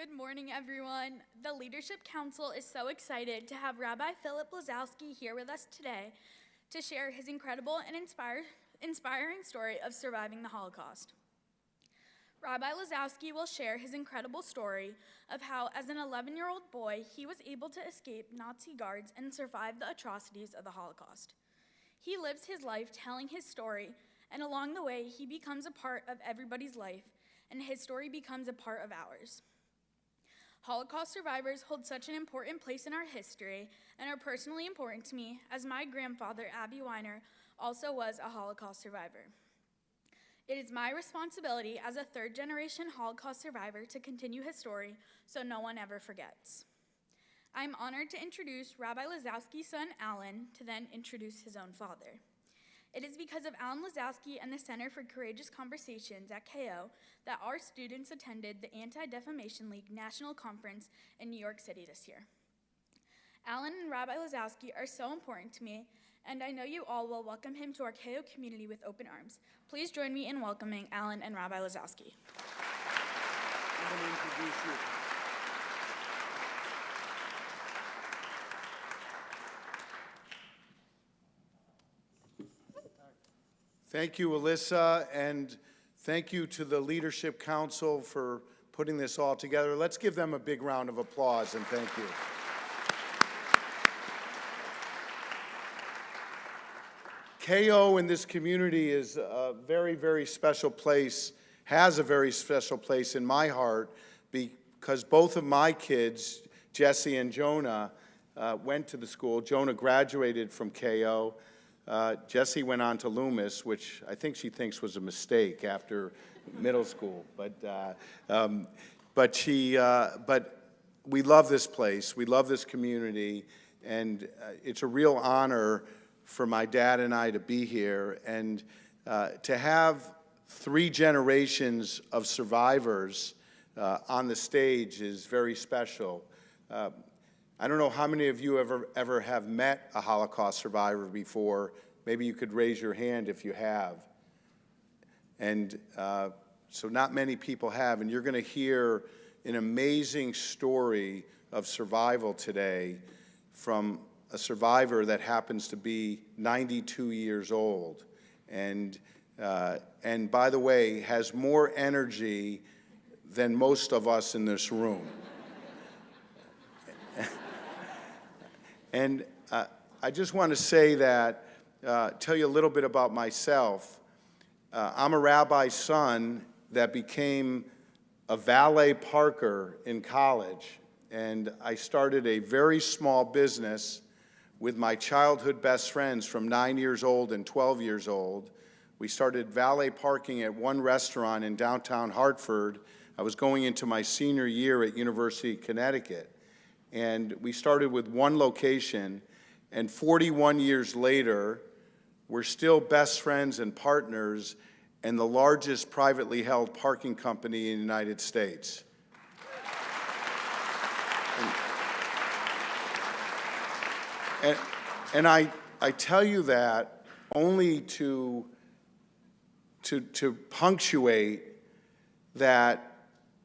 Good morning, everyone. The Leadership Council is so excited to have Rabbi Philip Lazowski here with us today to share his incredible and inspiring story of surviving the Holocaust. Rabbi Lazowski will share his incredible story of how, as an 11-year-old boy, he was able to escape Nazi guards and survive the atrocities of the Holocaust. He lives his life telling his story, and along the way, he becomes a part of everybody's life, and his story becomes a part of ours. Holocaust survivors hold such an important place in our history and are personally important to me, as my grandfather, Abby Weiner, also was a Holocaust survivor. It is my responsibility as a third-generation Holocaust survivor to continue his story so no one ever forgets. I'm honored to introduce Rabbi Lazowski's son, Alan, to then introduce his own father. It is because of Alan Lazowski and the Center for Courageous Conversations at KO that our students attended the Anti-Defamation League National Conference in New York City this year. Alan and Rabbi Lazowski are so important to me, and I know you all will welcome him to our KO community with open arms. Please join me in welcoming Alan and Rabbi Lazowski. I'm going to introduce you. Thank you, Alyssa, and thank you to the Leadership Council for putting this all together. Let's give them a big round of applause and thank you. KO in this community is a very, very special place, has a very special place in my heart because both of my kids, Jesse and Jonah, went to the school. Jonah graduated from KO. Jessie went on to Loomis, which I think she thinks was a mistake after middle school. But we love this place. We love this community, and it's a real honor for my dad and I to be here and to have 3 generations of survivors on the stage is very special. I don't know how many of you ever have met a Holocaust survivor before. Maybe you could raise your hand if you have. And so not many people have, and you're going to hear an amazing story of survival today from a survivor that happens to be 92 years old. And by the way, has more energy than most of us in this room. And I just want to say that, tell you a little bit about myself. I'm a rabbi's son that became a valet parker in college. And I started a very small business with my childhood best friends from 9 years old and 12 years old. We started valet parking at one restaurant in downtown Hartford. I was going into my senior year at University of Connecticut. And we started with one location, and 41 years later, we're still best friends and partners and the largest privately held parking company in the United States. And I tell you that only to punctuate that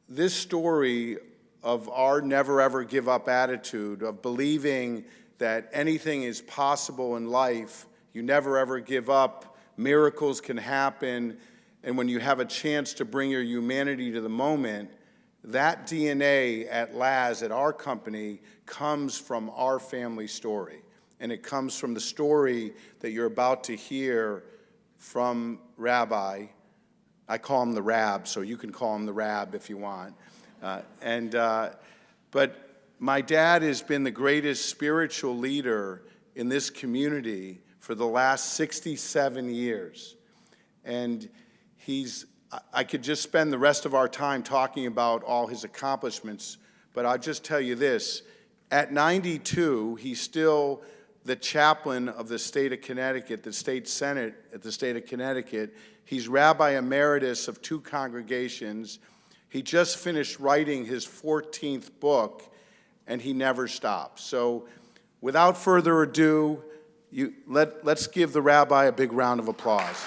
this story of our never ever give up attitude, of believing that anything is possible in life, you never ever give up, miracles can happen, and when you have a chance to bring your humanity to the moment, that DNA at Laz, at our company, comes from our family story. And it comes from the story that you're about to hear from Rabbi. I call him the Rab, so you can call him the Rab if you want. But my dad has been the greatest spiritual leader in this community for the last 67 years. And I could just spend the rest of our time talking about all his accomplishments, but I'll just tell you this. At 92, he's still the chaplain of the state of Connecticut, the state senate at the state of Connecticut. He's rabbi emeritus of 2 congregations. He just finished writing his 14th book, and he never stops. So without further ado, let's give the rabbi a big round of applause.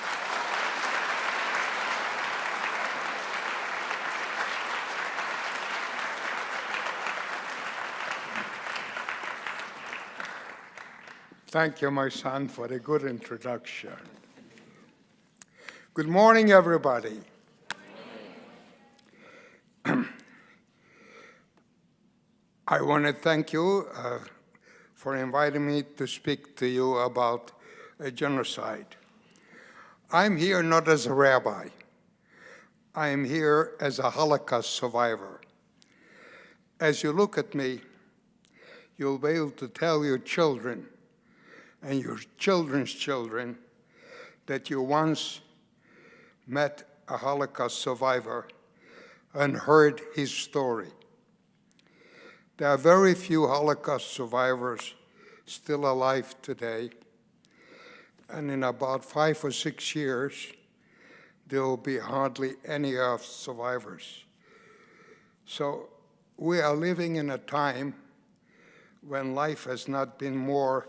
Thank you, my son, for the good introduction. Good morning, everybody. I want to thank you for inviting me to speak to you about a genocide. I'm here not as a rabbi. I am here as a Holocaust survivor. As you look at me, you'll be able to tell your children and your children's children that you once met a Holocaust survivor and heard his story. There are very few Holocaust survivors still alive today, and in about 5 or 6 years, there will be hardly any of survivors. So we are living in a time when life has not been more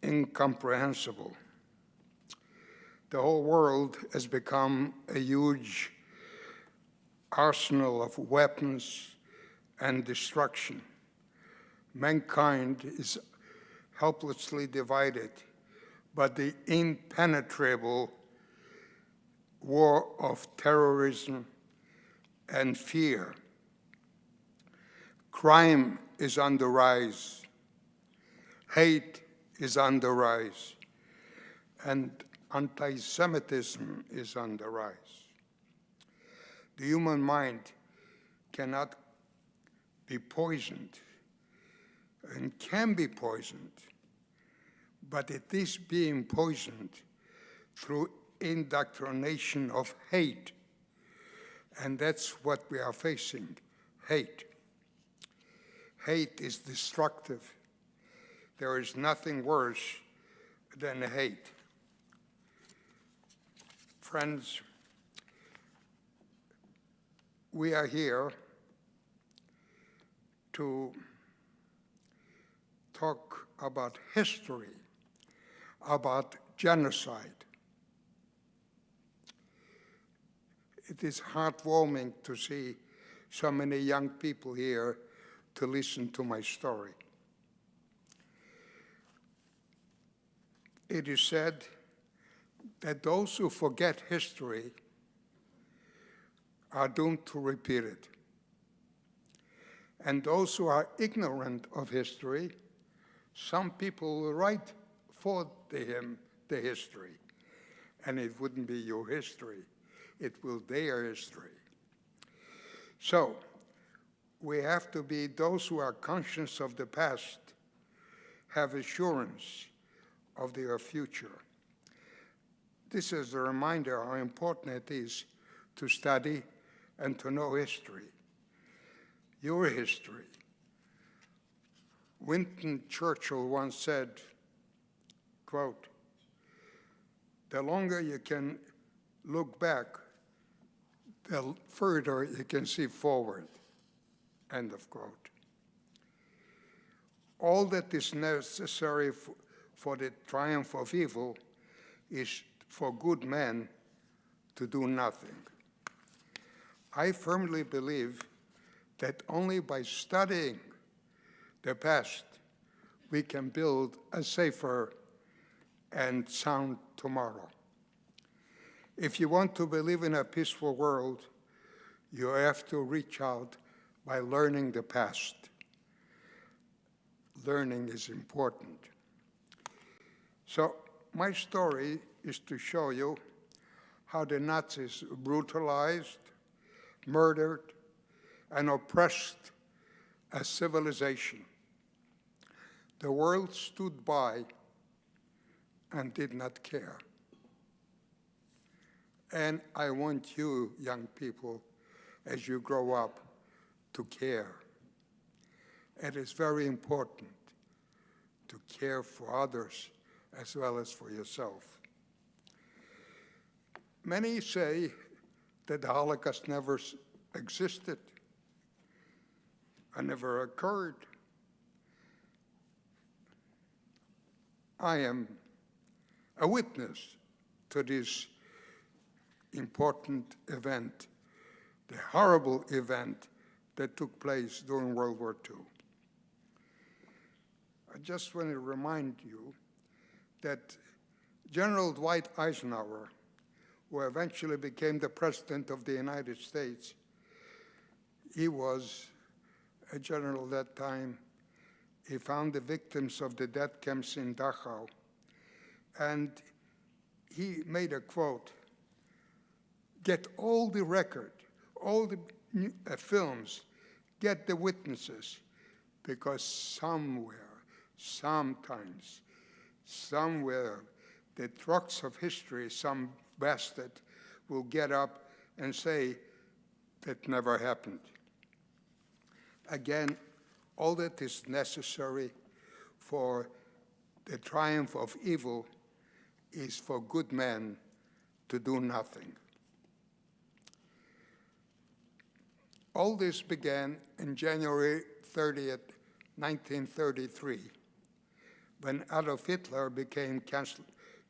incomprehensible. The whole world has become a huge arsenal of weapons and destruction. Mankind is helplessly divided, but the impenetrable war of terrorism and fear. Crime is on the rise. Hate is on the rise. And anti-Semitism is on the rise. The human mind cannot be poisoned and can be poisoned, but it is being poisoned through indoctrination of hate. And that's what we are facing, hate. Hate is destructive. There is nothing worse than hate. Friends, we are here to talk about history, about genocide. It is heartwarming to see so many young people here to listen to my story. It is said that those who forget history are doomed to repeat it. And those who are ignorant of history, some people will write for the history, and it wouldn't be your history, it will be their history. So we have to be those who are conscious of the past, have assurance of their future. This is a reminder how important it is to study and to know history. Your history. Winston Churchill once said, quote, "The longer you can look back, the further you can see forward," end of quote. All that is necessary for the triumph of evil is for good men to do nothing. I firmly believe that only by studying the past we can build a safer and sound tomorrow. If you want to believe in a peaceful world, you have to reach out by learning the past. Learning is important. So my story is to show you how the Nazis brutalized, murdered, and oppressed a civilization. The world stood by and did not care. And I want you, young people, as you grow up, to care. It is very important to care for others as well as for yourself. Many say that the Holocaust never existed and never occurred. I am a witness to this important event, the horrible event that took place during World War II. I just want to remind you that General Dwight Eisenhower, who eventually became the President of the United States, he was a general that time. He found the victims of the death camps in Dachau, and he made a quote: "Get all the record, all the films, get the witnesses, because somewhere, sometimes, somewhere, the trucks of history, some bastard will get up and say that never happened." Again, all that is necessary for the triumph of evil is for good men to do nothing. All this began on January 30th, 1933, when Adolf Hitler became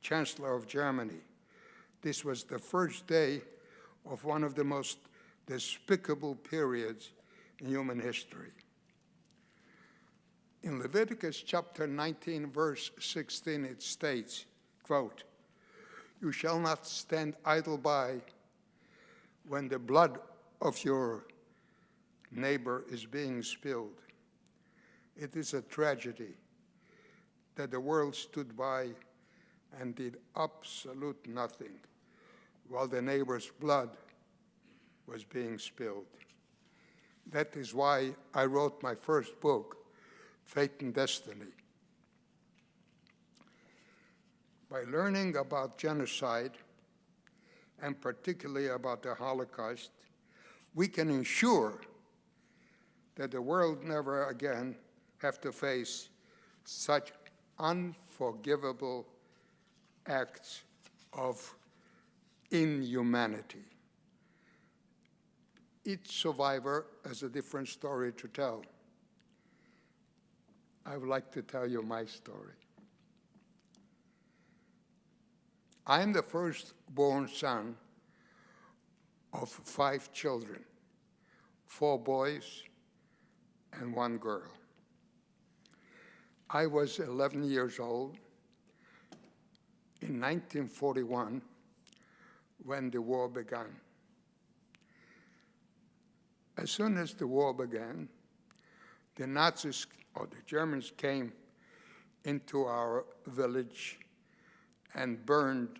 Chancellor of Germany. This was the first day of one of the most despicable periods in human history. In Leviticus chapter 19, verse 16, it states, quote, "You shall not stand idle by when the blood of your neighbor is being spilled. It is a tragedy that the world stood by and did absolute nothing while the neighbor's blood was being spilled." That is why I wrote my first book, Fate and Destiny. By learning about genocide, and particularly about the Holocaust, we can ensure that the world never again have to face such unforgivable acts of inhumanity. Each survivor has a different story to tell. I would like to tell you my story. I am the firstborn son of 5 children, 4 boys and 1 girl. I was 11 years old in 1941 when the war began. As soon as the war began, the Nazis, or the Germans, came into our village and burned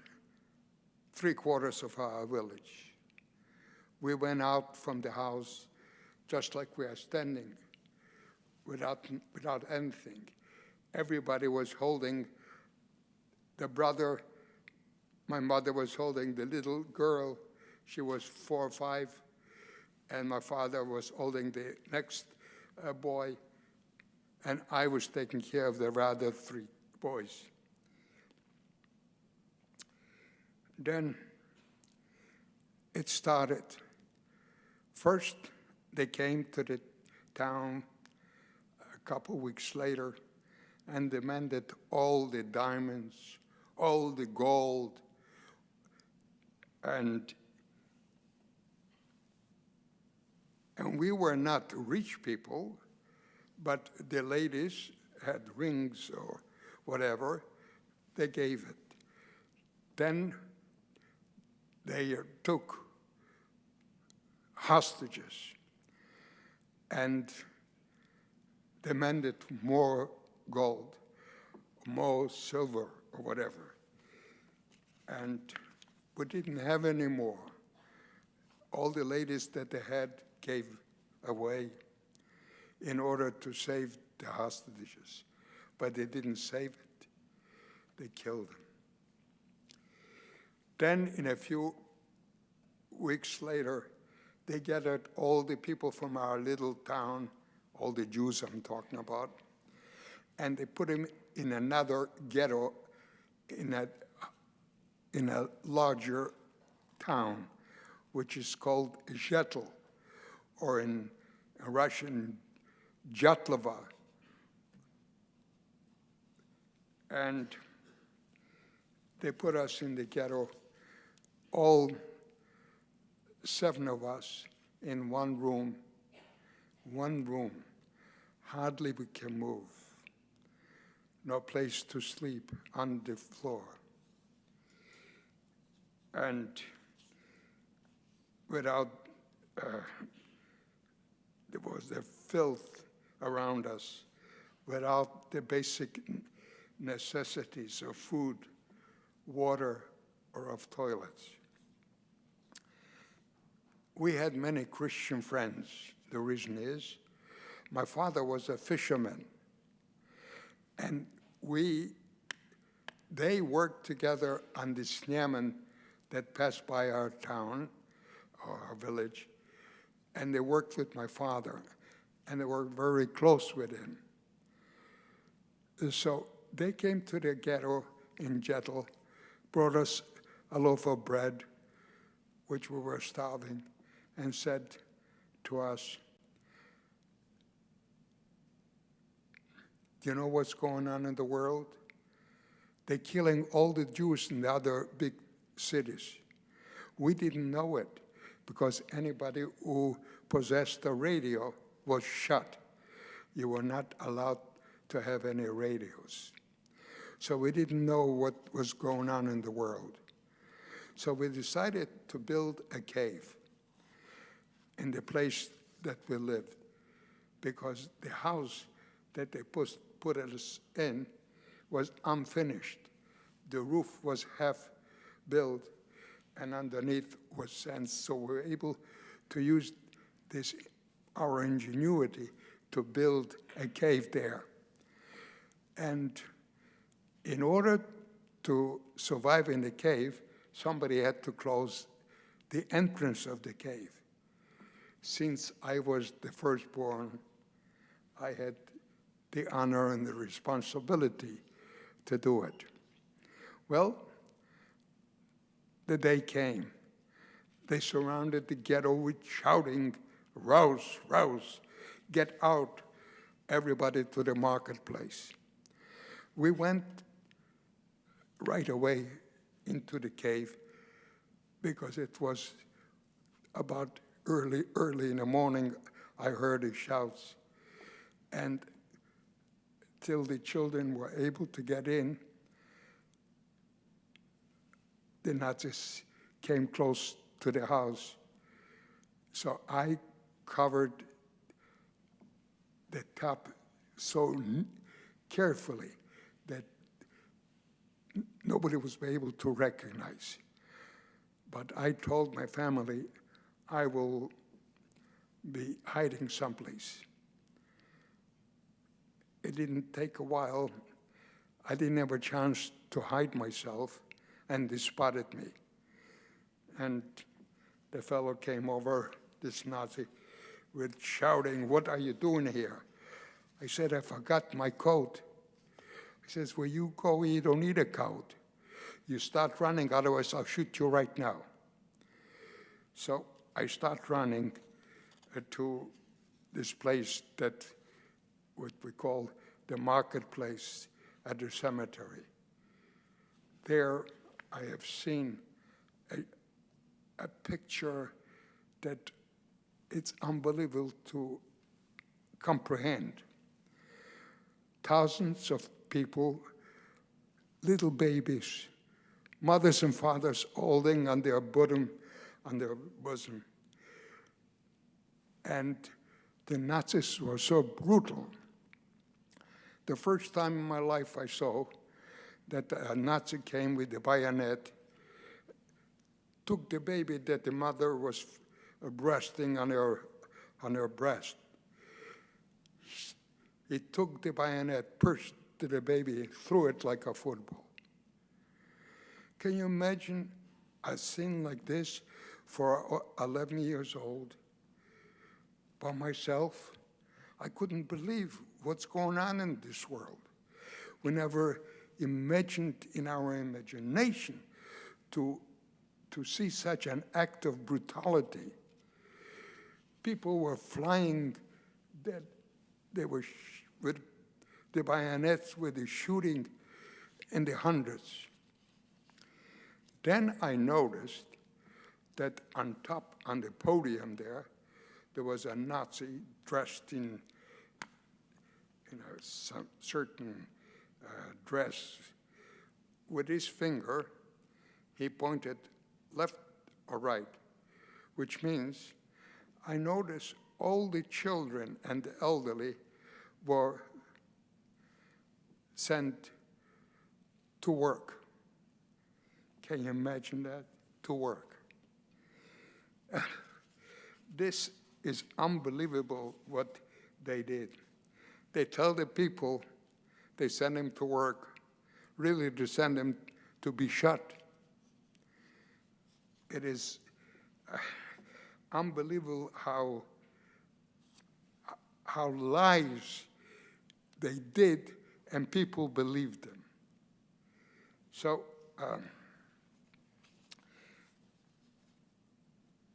3/4 of our village. We went out from the house just like we are standing, without anything. Everybody was holding the brother. My mother was holding the little girl. She was 4 or 5. And my father was holding the next boy, and I was taking care of the other 3 boys. Then it started. First, they came to the town a couple weeks later and demanded all the diamonds, all the gold, and we were not rich people, but the ladies had rings or whatever, they gave it. Then they took hostages and demanded more gold, more silver or whatever. And we didn't have any more. All the ladies that they had gave away in order to save the hostages. But they didn't save it. They killed them. Then in a few weeks later, they gathered all the people from our little town, all the Jews I'm talking about, and they put them in another ghetto in a larger town, which is called Zhetl, or in Russian, Jatlova. And they put us in the ghetto, all 7 of us in one room, hardly we can move. no place to sleep on the floor. And without, there was the filth around us, without the basic necessities of food, water, or of toilets. We had many Christian friends. The reason is, my father was a fisherman, and they worked together on the salmon that passed by our town, or our village, and they worked with my father, and they were very close with him. So they came to the ghetto in Jettel, brought us a loaf of bread, which we were starving, and said to us, "Do you know what's going on in the world? They're killing all the Jews in the other big cities. We didn't know it because anybody who possessed a radio was shot. You were not allowed to have any radios. So we didn't know what was going on in the world. So we decided to build a cave in the place that we lived, because the house that they put us in was unfinished. The roof was half built, and underneath was sand. So we were able to use our ingenuity to build a cave there. And in order to survive in the cave, somebody had to close the entrance of the cave. Since I was the firstborn, I had the honor and the responsibility to do it. Well, the day came. They surrounded the ghetto with shouting, "Rouse, rouse, get out, everybody to the marketplace." We went right away into the cave because it was about early in the morning. I heard the shouts, and till the children were able to get in, the Nazis came close to the house. So I covered the top so carefully that nobody was able to recognize. But I told my family I will be hiding someplace. It didn't take a while. I didn't have a chance to hide myself, and they spotted me. And the fellow came over, this Nazi, with shouting, "What are you doing here?" I said, "I forgot my coat." He says, "Well, you go, you don't need a coat. You start running, otherwise I'll shoot you right now." So I start running to this place that what we call the marketplace at the cemetery. There I have seen a picture that it's unbelievable to comprehend. Thousands of people, little babies, mothers and fathers holding on their bosom. And the Nazis were so brutal. The first time in my life I saw that a Nazi came with a bayonet, took the baby that the mother was breasting on her breast. He took the bayonet, pushed to the baby, threw it like a football. Can you imagine a scene like this for 11 years old by myself? I couldn't believe what's going on in this world. We never imagined in our imagination to see such an act of brutality. People were flying dead. They were with the bayonets, with the shooting in the hundreds. Then I noticed that on top, on the podium there was a Nazi dressed in some certain dress. With his finger, he pointed left or right, which means I noticed all the children and the elderly were sent to work. Can you imagine that? To work. This is unbelievable what they did. They tell the people they send them to work, really to send them to be shot. It is unbelievable how lies they did and people believed them. So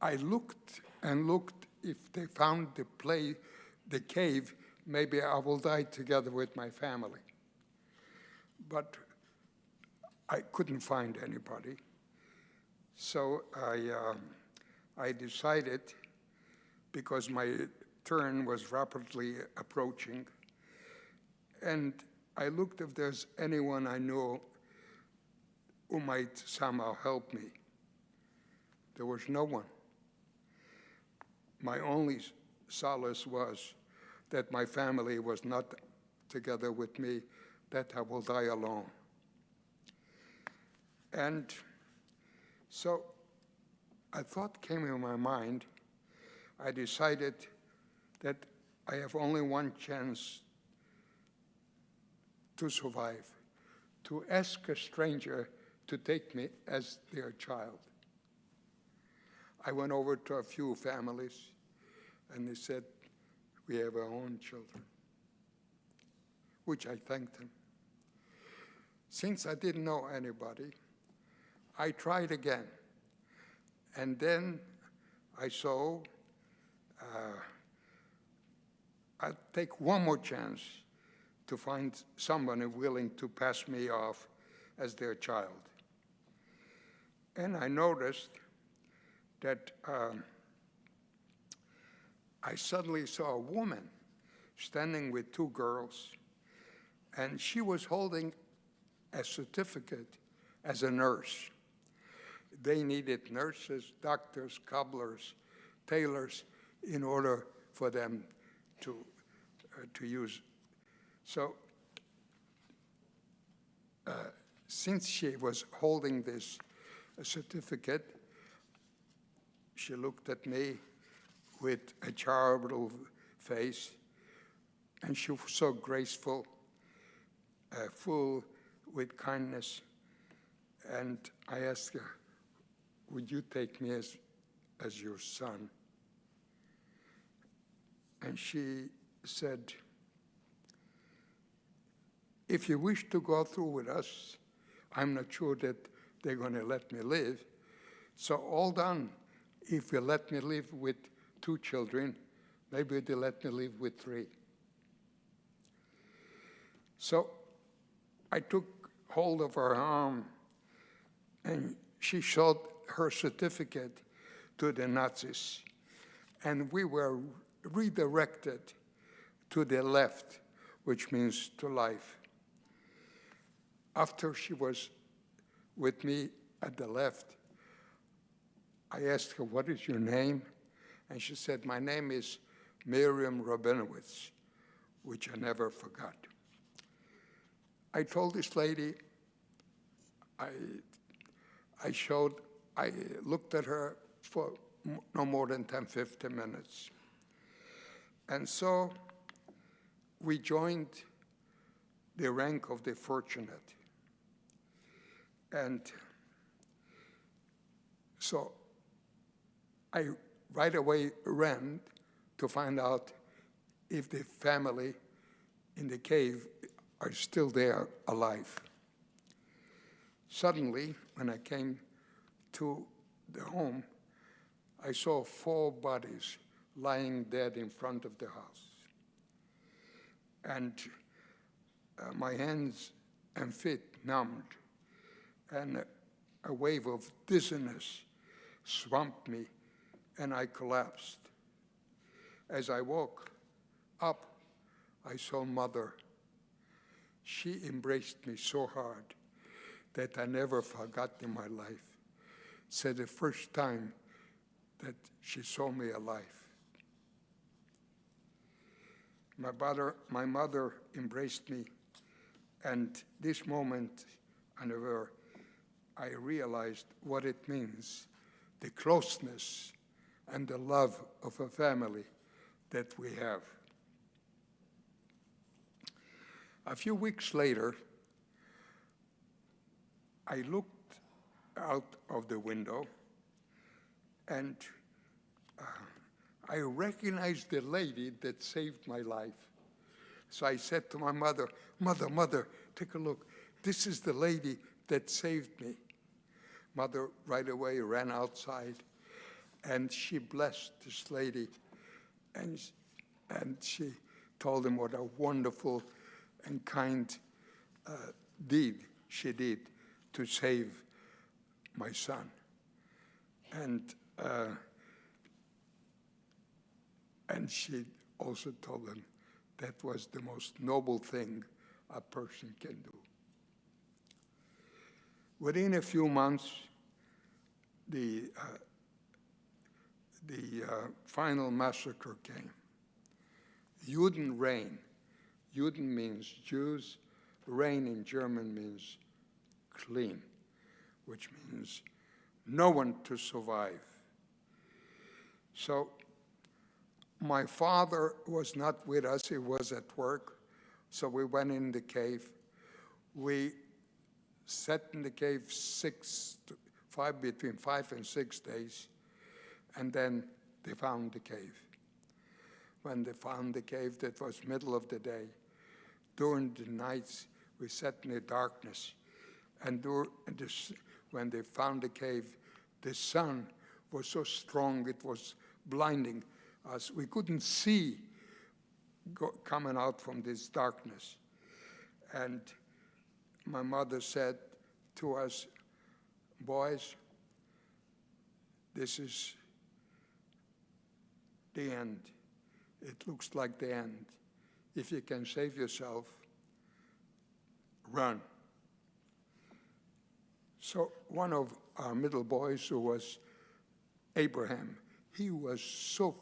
I looked and looked if they found the cave, maybe I will die together with my family. But I couldn't find anybody. So I decided, because my turn was rapidly approaching, and I looked if there's anyone I knew who might somehow help me. There was no one. My only solace was that my family was not together with me, that I will die alone. And so a thought came in my mind. I decided that I have only one chance to survive, to ask a stranger to take me as their child. I went over to a few families, and they said, we have our own children, which I thanked them. Since I didn't know anybody, I tried again. And then I saw, I'd take one more chance to find someone willing to pass me off as their child. And I noticed that I suddenly saw a woman standing with two girls, and she was holding a certificate as a nurse. They needed nurses, doctors, cobblers, tailors in order for them to use. So since she was holding this certificate, she looked at me with a charitable face, and she was so graceful, full with kindness. And I asked her, would you take me as your son? And she said, if you wish to go through with us, I'm not sure that they're going to let me live. So all done, if you let me live with 2 children, maybe they let me live with 3. So I took hold of her arm, and she showed her certificate to the Nazis, and we were redirected to the left, which means to life. After she was with me at the left, I asked her, what is your name? And she said, my name is Miriam Rabinowitz, which I never forgot. I told this lady, I looked at her for no more than 10, 15 minutes. And so we joined the rank of the fortunate. And so I right away ran to find out if the family in the cave are still there alive. Suddenly, when I came to the home, I saw 4 bodies lying dead in front of the house. And my hands and feet numbed, and a wave of dizziness swamped me, and I collapsed. As I woke up, I saw Mother. She embraced me so hard that I never forgot in my life. Said the first time that she saw me alive. My mother embraced me, and this moment, I realized what it means, the closeness and the love of a family that we have. A few weeks later, I looked out of the window, and I recognized the lady that saved my life. So I said to my mother, Mother, take a look. This is the lady that saved me. Mother right away ran outside, and she blessed this lady, and she told him what a wonderful and kind deed she did to save my son. And she also told him that was the most noble thing a person can do. Within a few months, the final massacre came. Juden reign. Juden means Jews. Reign in German means clean, which means no one to survive. So my father was not with us. He was at work. So we went in the cave. We sat in the cave between 5 and 6 days, and then they found the cave. When they found the cave, that was middle of the day. During the nights, we sat in the darkness. And when they found the cave, the sun was so strong, it was blinding us. We couldn't see coming out from this darkness. And my mother said to us, boys, this is the end. It looks like the end. If you can save yourself, run. So one of our middle boys, who was Abraham, he was so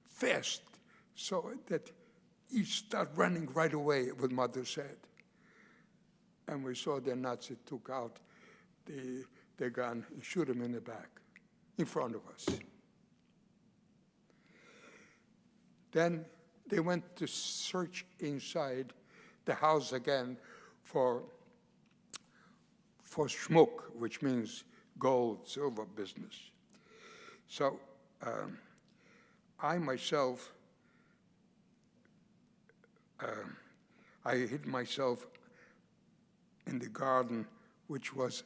fast, so that he started running right away, what Mother said. And we saw the Nazi took out the gun and shoot him in the back, in front of us. Then they went to search inside the house again for schmuck, which means gold, silver business. So I myself, I hid myself in the garden, which was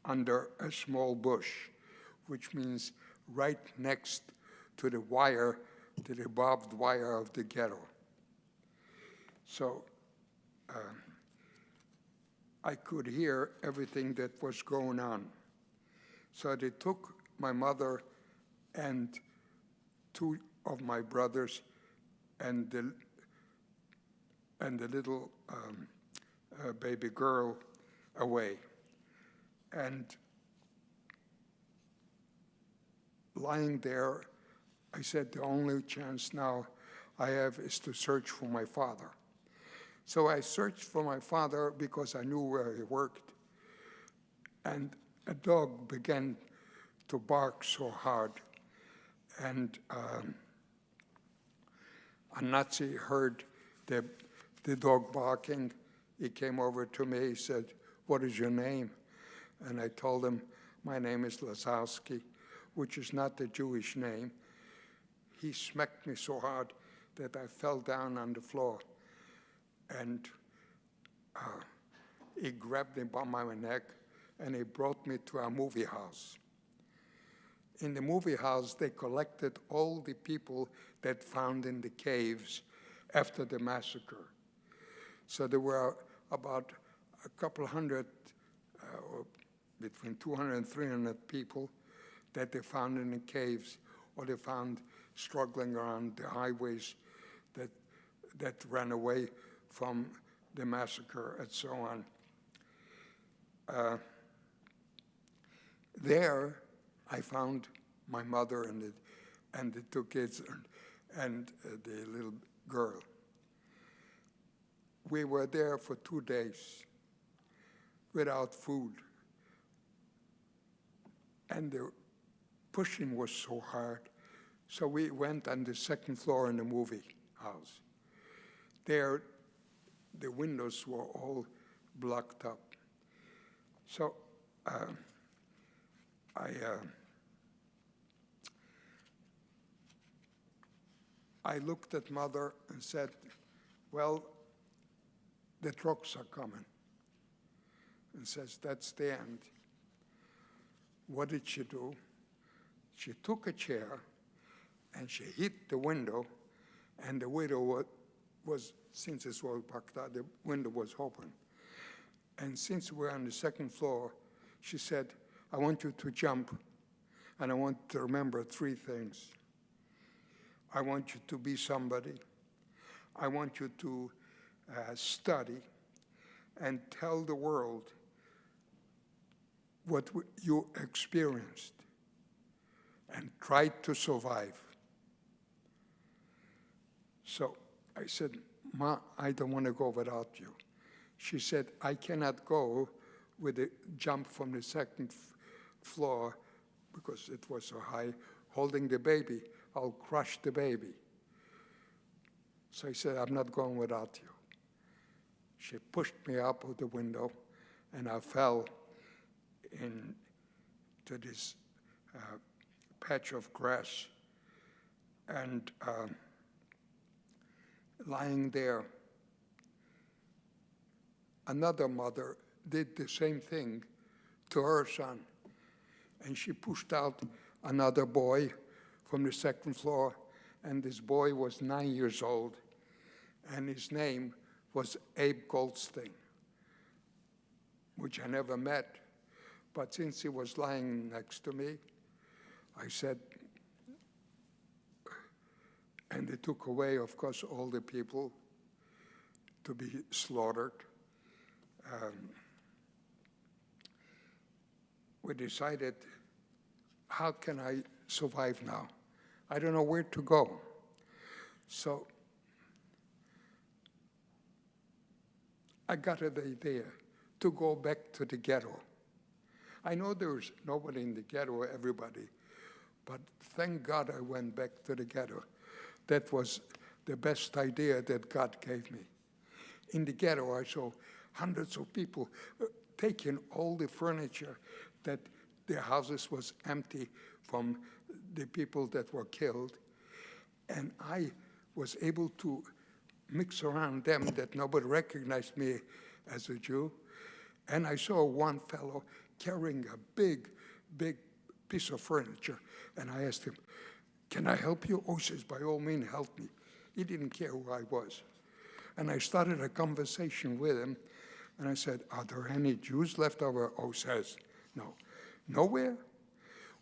under a small bush, which means right next to the wire, to the barbed wire of the ghetto. So I could hear everything that was going on. So they took my mother and 2 of my brothers and the little baby girl away. And lying there, I said, the only chance now I have is to search for my father. So I searched for my father because I knew where he worked. And a dog began to bark so hard. And a Nazi heard the dog barking. He came over to me. He said, "What is your name?" And I told him, "My name is Lazowski," which is not the Jewish name. He smacked me so hard that I fell down on the floor. And he grabbed me by my neck, and he brought me to a movie house. In the movie house, they collected all the people that found in the caves after the massacre. So there were about a couple hundred, or between 200 and 300 people that they found in the caves, or they found struggling around the highways that that ran away from the massacre and so on. There, I found my mother and the two kids and the little girl. We were there for 2 days without food. And the pushing was so hard. So we went on the second floor in the movie house. There, the windows were all blocked up. So I looked at Mother and said, well, the trucks are coming. And says, that's the end. What did she do? She took a chair and she hit the window, and the window was since it was blocked out, the window was open. And since we're on the second floor, she said, I want you to jump, and I want you to remember 3 things. I want you to be somebody. I want you to study and tell the world what you experienced and try to survive. So I said, Ma, I don't want to go without you. She said, I cannot go with a jump from the second floor because it was so high, holding the baby. I'll crush the baby. So I said, I'm not going without you. She pushed me up of the window, and I fell into this patch of grass. And lying there, another mother did the same thing to her son. And she pushed out another boy from the second floor, and this boy was 9 years old, and his name was Abe Goldstein, which I never met. But since he was lying next to me, I said, and they took away, of course, all the people to be slaughtered. We decided, how can I survive now? I don't know where to go. So I got an idea to go back to the ghetto. I know there was nobody in the ghetto, everybody, but thank God I went back to the ghetto. That was the best idea that God gave me. In the ghetto, I saw hundreds of people taking all the furniture that their houses was empty from the people that were killed. And I was able to mix around them that nobody recognized me as a Jew. And I saw one fellow carrying a big, big piece of furniture. And I asked him, can I help you? Oh, he says, by all means, help me. He didn't care who I was. And I started a conversation with him. And I said, are there any Jews left over? Oh, he says, no. Nowhere?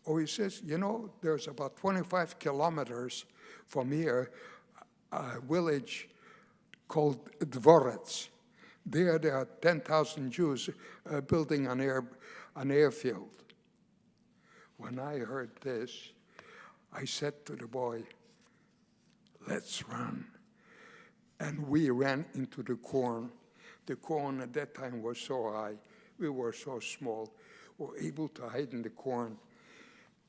Oh, he says, you know, there's about 25 kilometers from here, a village called Dvorets. There are 10,000 Jews building an airfield. When I heard this, I said to the boy, let's run. And we ran into the corn. The corn at that time was so high. We were so small. We were able to hide in the corn.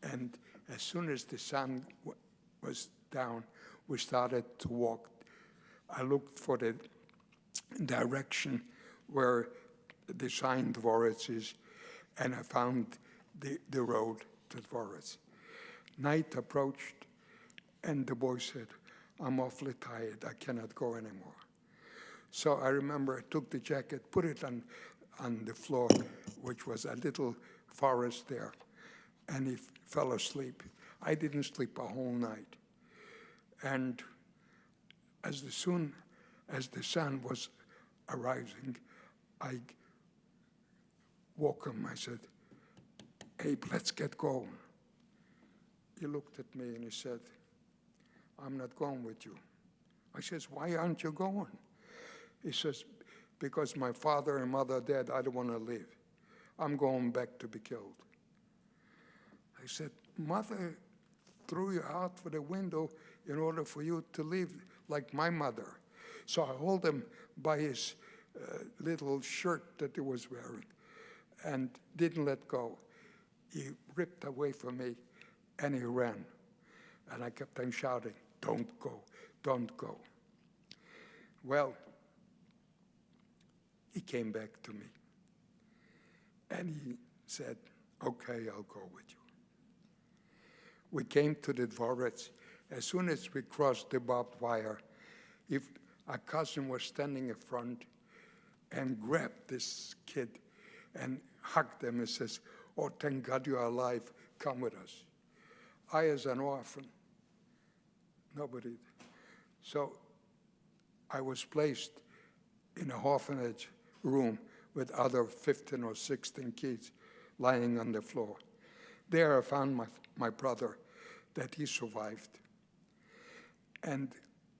And as soon as the sun was down, we started to walk. I looked for the direction where the sign Dvorets is, and I found the road to Dvorets. Night approached, and the boy said, I'm awfully tired, I cannot go anymore. So I remember I took the jacket, put it on the floor, which was a little forest there, and he fell asleep. I didn't sleep a whole night. And as soon as the sun was arising, I woke him. I said, Abe, let's get going. He looked at me and he said, I'm not going with you. I says, why aren't you going? He says, because my father and mother are dead, I don't want to live. I'm going back to be killed. I said, Mother threw you out for the window in order for you to live like my mother. So I hold him by his little shirt that he was wearing and didn't let go. He ripped away from me and he ran. And I kept on shouting, don't go, don't go. Well, he came back to me and he said, okay, I'll go with you. We came to the Dvorets. As soon as we crossed the barbed wire, if a cousin was standing in front and grabbed this kid and hugged him and says, oh, thank God you're alive, come with us. I, as an orphan, nobody. So I was placed in an orphanage room with other 15 or 16 kids lying on the floor. There I found my brother, that he survived. And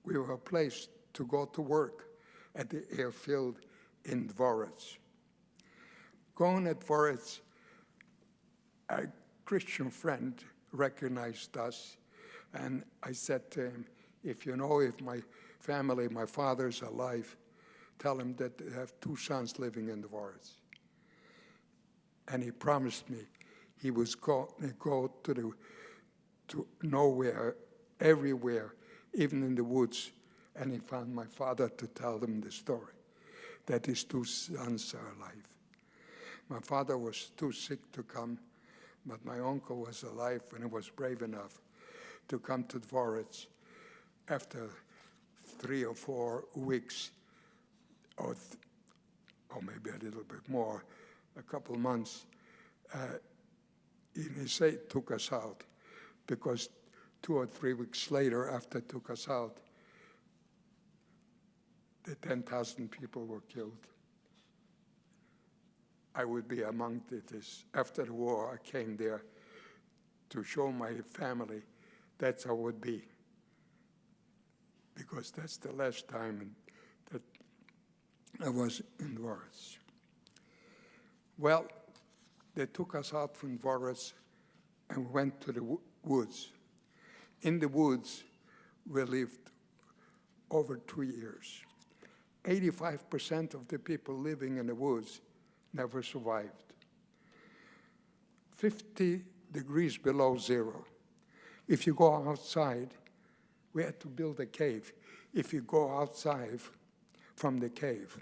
we were placed to go to work at the airfield in Dvorets. Going at Dvorets, a Christian friend recognized us, and I said to him, if you know if my family, my father's alive, tell him that they have 2 sons living in Dvorets. And he promised me he was go to nowhere, everywhere, even in the woods, and he found my father to tell them the story, that his 2 sons are alive. My father was too sick to come, but my uncle was alive and he was brave enough to come to Dvorets after 3 or 4 weeks, or maybe a little bit more, a couple months. He took us out, because 2 or 3 weeks later, after took us out, the 10,000 people were killed. I would be among this. After the war, I came there to show my family that's how it would be, because that's the last time that I was in Dvorets. Well, they took us out from Dvorets and we went to the woods. In the woods, we lived over 2 years. 85% of the people living in the woods never survived. 50 degrees below zero. If you go outside, we had to build a cave. If you go outside from the cave,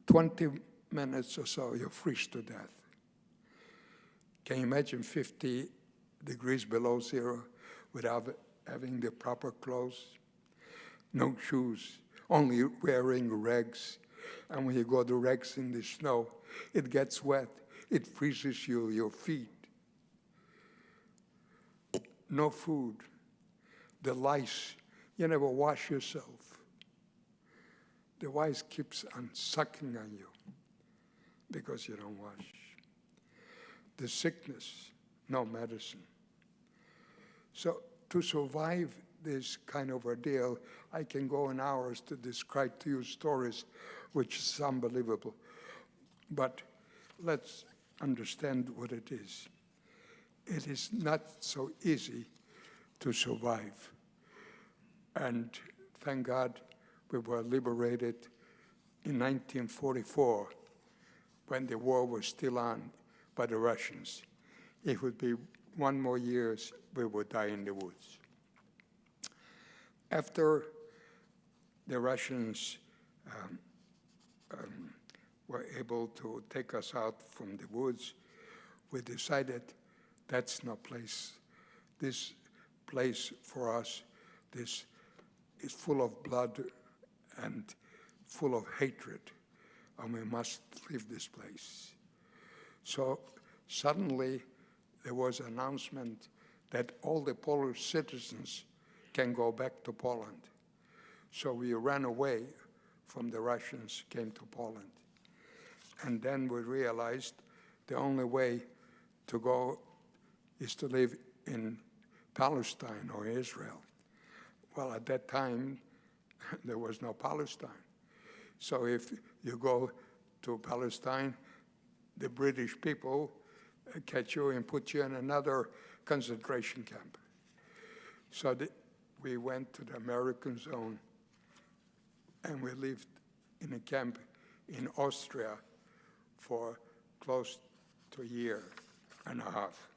20 minutes or so, you freeze to death. Can you imagine 50 degrees below zero without having the proper clothes? No shoes, only wearing rags. And when you go to rags in the snow, it gets wet. It freezes your feet. No food. The lice, you never wash yourself. The lice keeps on sucking on you because you don't wash. The sickness, no medicine. So to survive this kind of ordeal, I can go in hours to describe to you stories which is unbelievable. But let's understand what it is. It is not so easy to survive. And thank God we were liberated in 1944 when the war was still on by the Russians. It would be 1 more year, we would die in the woods. After the Russians were able to take us out from the woods, we decided that's no place. This place for us, this is full of blood and full of hatred, and we must leave this place. So suddenly there was an announcement that all the Polish citizens can go back to Poland. So we ran away from the Russians, came to Poland. And then we realized the only way to go is to live in Palestine or Israel. Well, at that time, there was no Palestine. So if you go to Palestine, the British people catch you and put you in another concentration camp. So we went to the American zone, and we lived in a camp in Austria for close to a year and a half.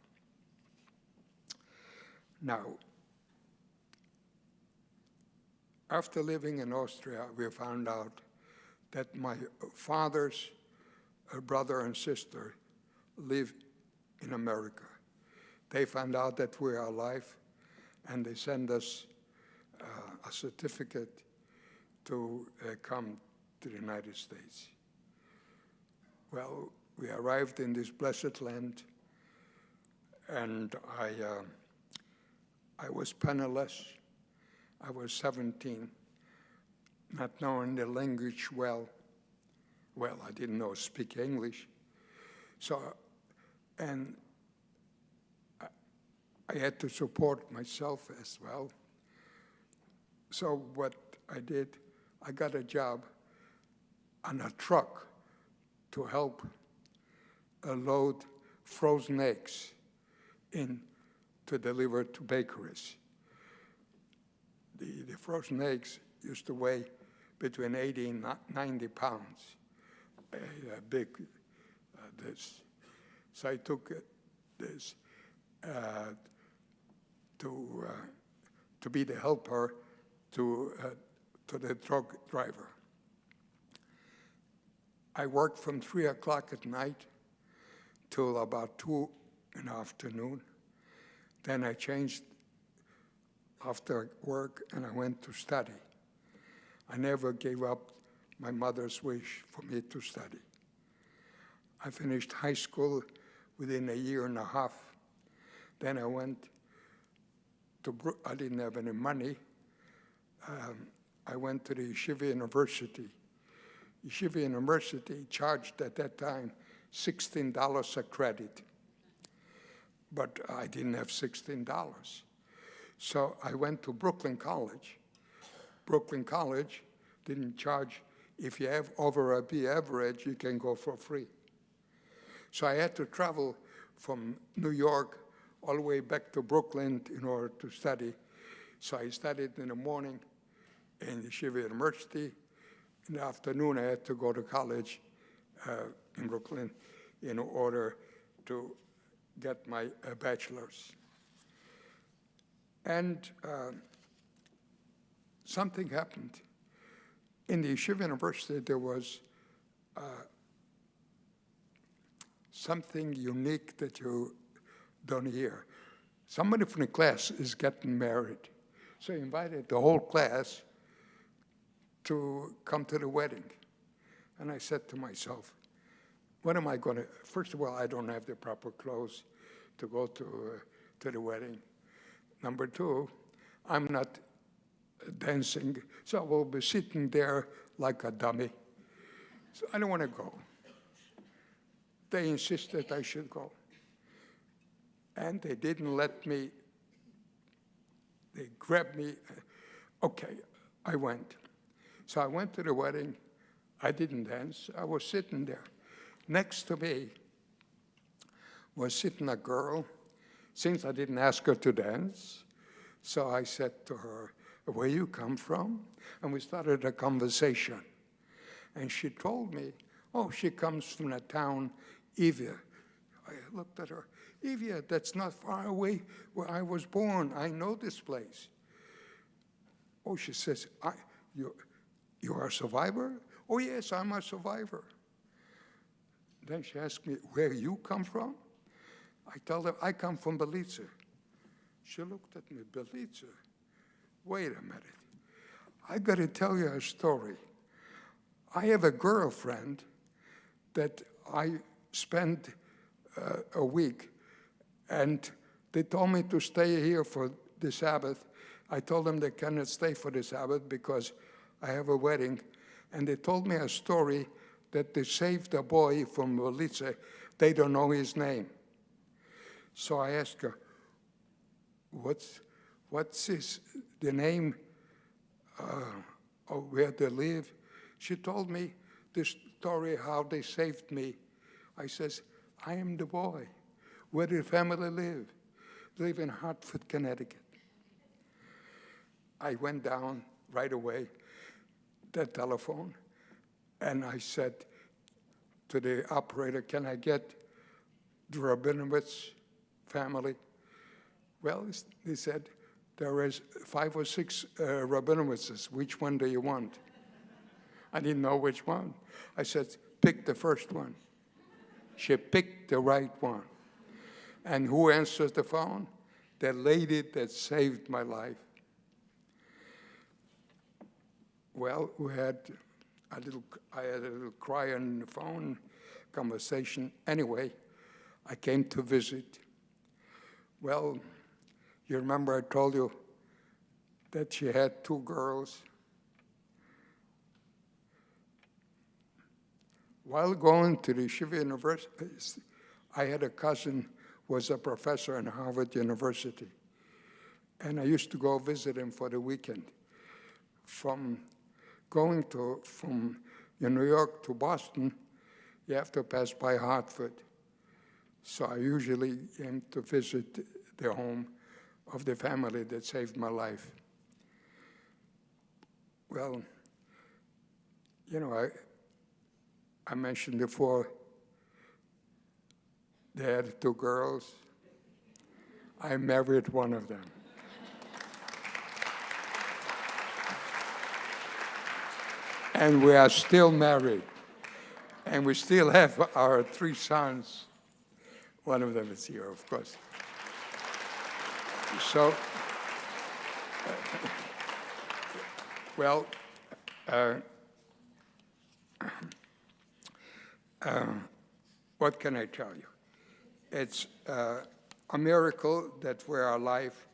Now, after living in Austria, we found out that my father's brother and sister live in America. They found out that we are alive, and they sent us a certificate to come to the United States. Well, we arrived in this blessed land, and I was penniless. I was 17, not knowing the language well. Well, I didn't know speak English. So, and I had to support myself as well. So what I did, I got a job on a truck to help load frozen eggs in to deliver to bakeries. The frozen eggs used to weigh between 80 and 90 pounds, a big this. So I took this to be the helper to the truck driver. I worked from 3 o'clock at night till about 2 in the afternoon. Then I changed after work, and I went to study. I never gave up my mother's wish for me to study. I finished high school within a year and a half. Then I went to, I didn't have any money. I went to the Yeshiva University. Yeshiva University charged at that time $16 a credit. But I didn't have $16. So I went to Brooklyn College. Brooklyn College didn't charge. If you have over a B average, you can go for free. So I had to travel from New York all the way back to Brooklyn in order to study. So I studied in the morning in Yeshiva University. In the afternoon, I had to go to college in Brooklyn in order to get my bachelor's. And something happened. In the Yeshiva University, there was something unique that you don't hear. Somebody from the class is getting married. So I invited the whole class to come to the wedding. And I said to myself, what am I going to, first of all, I don't have the proper clothes to go to the wedding. Number two, I'm not dancing, so I will be sitting there like a dummy. So I don't want to go. They insisted I should go. And they didn't let me, they grabbed me. Okay, I went. So I went to the wedding. I didn't dance. I was sitting there. Next to me was sitting a girl. Since I didn't ask her to dance, so I said to her, where you come from? And we started a conversation. And she told me, oh, she comes from the town Evia. I looked at her. Evia, that's not far away where I was born. I know this place. Oh, she says, you are a survivor? Oh, yes, I'm a survivor. Then she asked me, where you come from? I told her, I come from Belize. She looked at me, Belize? Wait a minute. I got to tell you a story. I have a girlfriend that I spent a week, and they told me to stay here for the Sabbath. I told them they cannot stay for the Sabbath because I have a wedding. And they told me a story that they saved a boy from Belize. They don't know his name. So I asked her, what's the name where they live. She told me the story how they saved me. I says, I am the boy. Where did the family live? They live in Hartford, Connecticut. I went down right away, the telephone, and I said to the operator, can I get the Rabinowitz family? Well, he said, there is 5 or 6 Rabinowitzes. Which one do you want? I didn't know which one. I said, pick the first one. She picked the right one. And who answers the phone? The lady that saved my life. Well, I had a little cry on the phone conversation. Anyway, I came to visit. Well, you remember I told you that she had 2 girls? While going to the Yeshiva University, I had a cousin who was a professor in Harvard University. And I used to go visit him for the weekend. From New York to Boston, you have to pass by Hartford. So I usually came to visit the home of the family that saved my life. Well, you know, I mentioned before they had 2 girls. I married one of them. And we are still married. And we still have our 3 sons. One of them is here, of course. So, well, what can I tell you? It's a miracle that we're alive,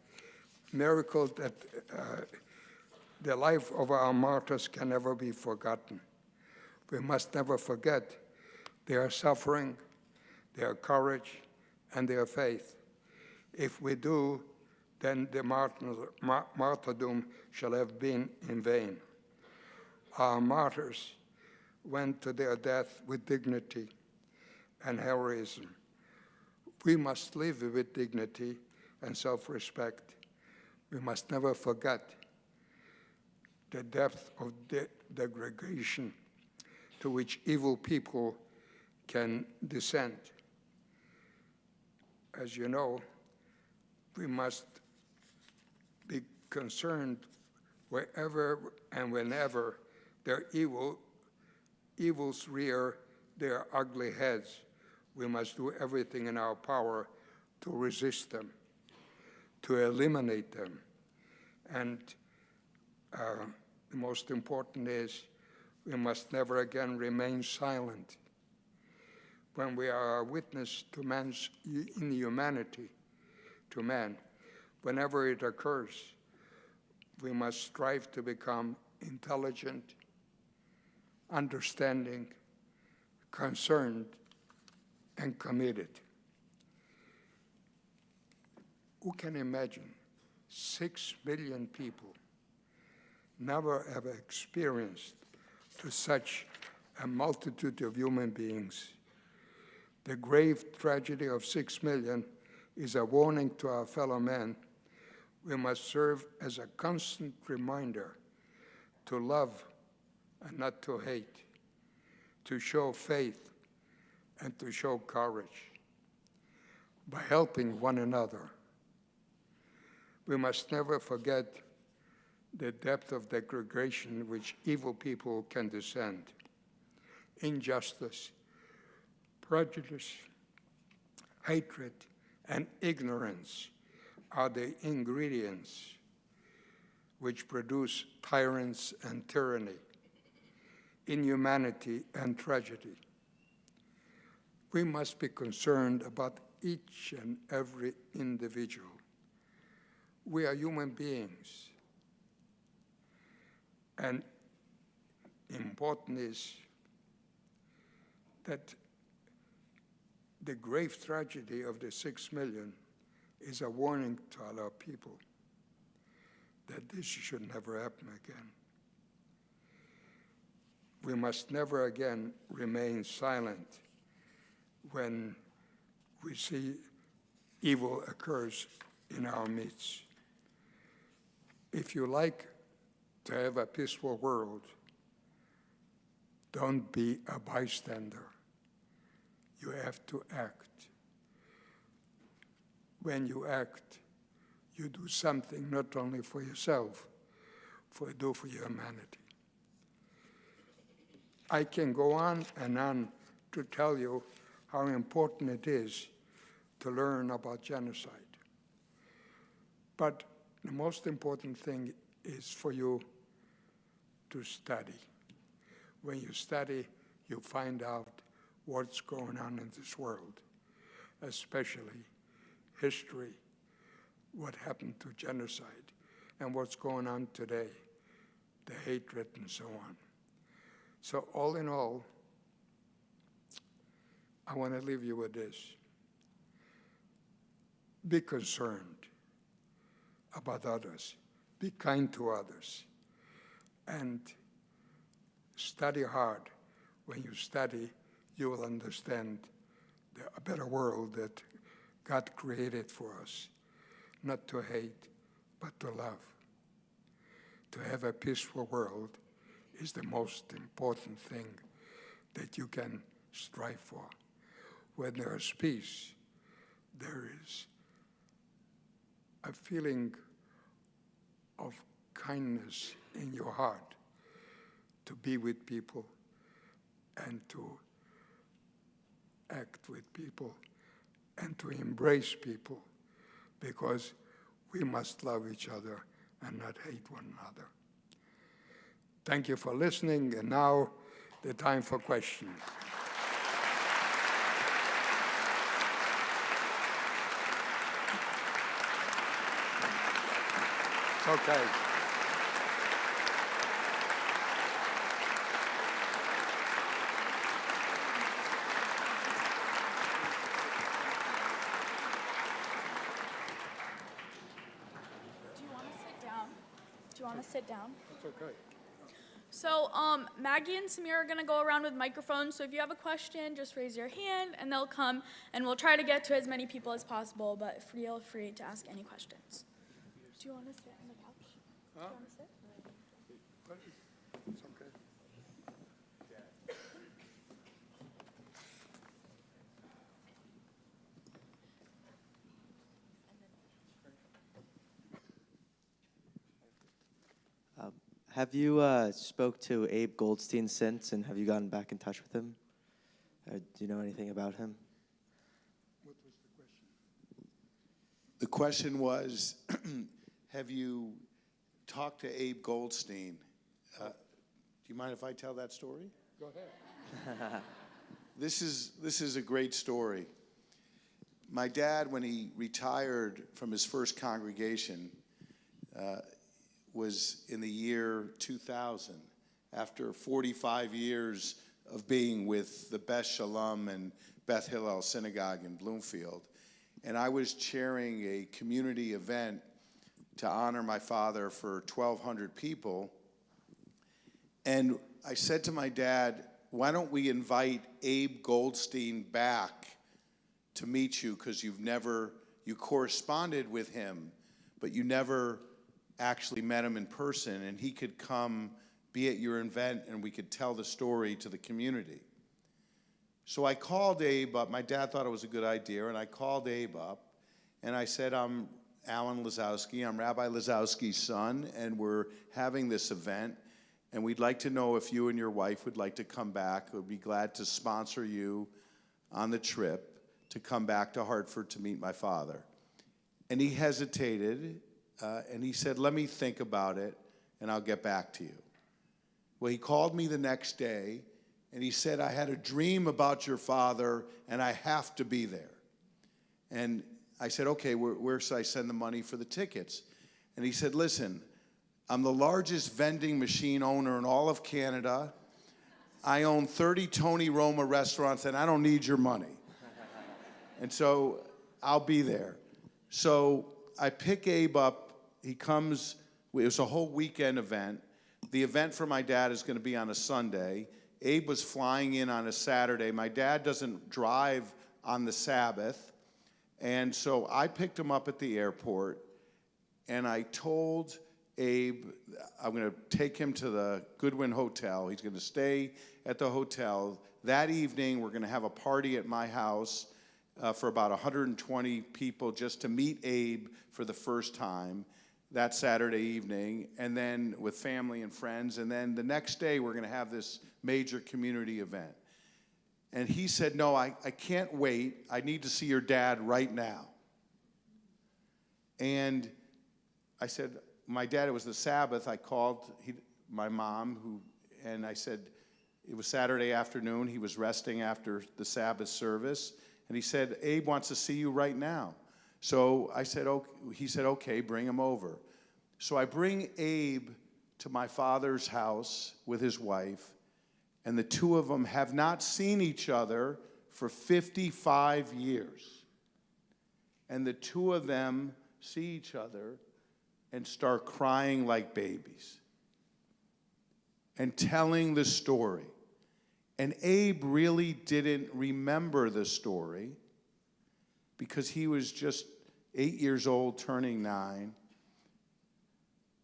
miracle that the life of our martyrs can never be forgotten. We must never forget their suffering, their courage, and their faith. If we do, then the martyrdom shall have been in vain. Our martyrs went to their death with dignity and heroism. We must live with dignity and self-respect. We must never forget the depth of degradation to which evil people can descend. As you know, we must be concerned wherever and whenever their evils rear their ugly heads. We must do everything in our power to resist them, to eliminate them. And the most important is we must never again remain silent. When we are a witness to man's inhumanity, to man, whenever it occurs, we must strive to become intelligent, understanding, concerned, and committed. Who can imagine 6 million people never have experienced to such a multitude of human beings? The grave tragedy of 6 million is a warning to our fellow men. We must serve as a constant reminder to love and not to hate, to show faith and to show courage by helping one another. We must never forget the depth of degradation which evil people can descend. Injustice, prejudice, hatred, and ignorance are the ingredients which produce tyrants and tyranny, inhumanity and tragedy. We must be concerned about each and every individual. We are human beings. And important is that the grave tragedy of the 6 million is a warning to all our people. that this should never happen again. We must never again remain silent when we see evil occurs in our midst. If you like to have a peaceful world, don't be a bystander. You have to act. When you act, you do something not only for yourself, for humanity. I can go on and on to tell you how important it is to learn about genocide. But the most important thing is for you to study. When you study, you find out what's going on in this world, especially history, what happened to genocide, and what's going on today, the hatred and so on. So all in all, I want to leave you with this. Be concerned about others. Be kind to others. And study hard. When you study, you will understand a better world that God created for us. Not to hate, but to love. To have a peaceful world is the most important thing that you can strive for. When there is peace, there is a feeling of kindness in your heart to be with people and to act with people and to embrace people, because we must love each other and not hate one another. Thank you for listening, and now the time for questions. Okay. Do you want to sit down? Do you want to sit down? It's okay. So Maggie and Samir are going to go around with microphones, so if you have a question, just raise your hand, and they'll come, and we'll try to get to as many people as possible, but feel free to ask any questions. Do you want to sit on the couch? Do you want to sit? It's okay. Have you spoke to Abe Goldstein since, and have you gotten back in touch with him? Do you know anything about him? What was the question? The question was, have you talked to Abe Goldstein? Do you mind if I tell that story? Go ahead. This is a great story. My dad, when he retired from his first congregation, was in the year 2000, after 45 years of being with the Beth Shalom and Beth Hillel Synagogue in Bloomfield. And I was chairing a community event to honor my father for 1,200 people. And I said to my dad, why don't we invite Abe Goldstein back to meet you, because you corresponded with him, but you never actually met him in person, and he could come be at your event and we could tell the story to the community. So I called Abe up. My dad thought it was a good idea, and I called Abe up and I said, I'm Alan Lazowski, I'm Rabbi Lazowski's son, and we're having this event, and we'd like to know if you and your wife would like to come back. We'd be glad to sponsor you on the trip to come back to Hartford to meet my father. And he hesitated, and he said, let me think about it, and I'll get back to you. Well, he called me the next day, and he said, I had a dream about your father, and I have to be there. And I said, okay, where should I send the money for the tickets? And he said, listen, I'm the largest vending machine owner in all of Canada. I own 30 Tony Roma restaurants, and I don't need your money. And so I'll be there. So I pick Abe up. He comes It was a whole weekend event. The event for my dad is going to be on a Sunday. Abe was flying in on a Saturday. My dad doesn't drive on the Sabbath. And so I picked him up at the airport, and I told Abe I'm going to take him to the Goodwin Hotel. He's going to stay at the hotel. That evening, we're going to have a party at my house for about 120 people just to meet Abe for the first time that Saturday evening, and then with family and friends. And then the next day, we're going to have this major community event. And he said, no, I can't wait. I need to see your dad right now. And I said, my dad, it was the Sabbath. I called my mom, and I said, it was Saturday afternoon. He was resting after the Sabbath service. And he said, Abe wants to see you right now. So I said, he said, okay, bring him over. So I bring Abe to my father's house with his wife, and the two of them have not seen each other for 55 years. And the two of them see each other and start crying like babies and telling the story. And Abe really didn't remember the story because he was just 8 years old, turning 9.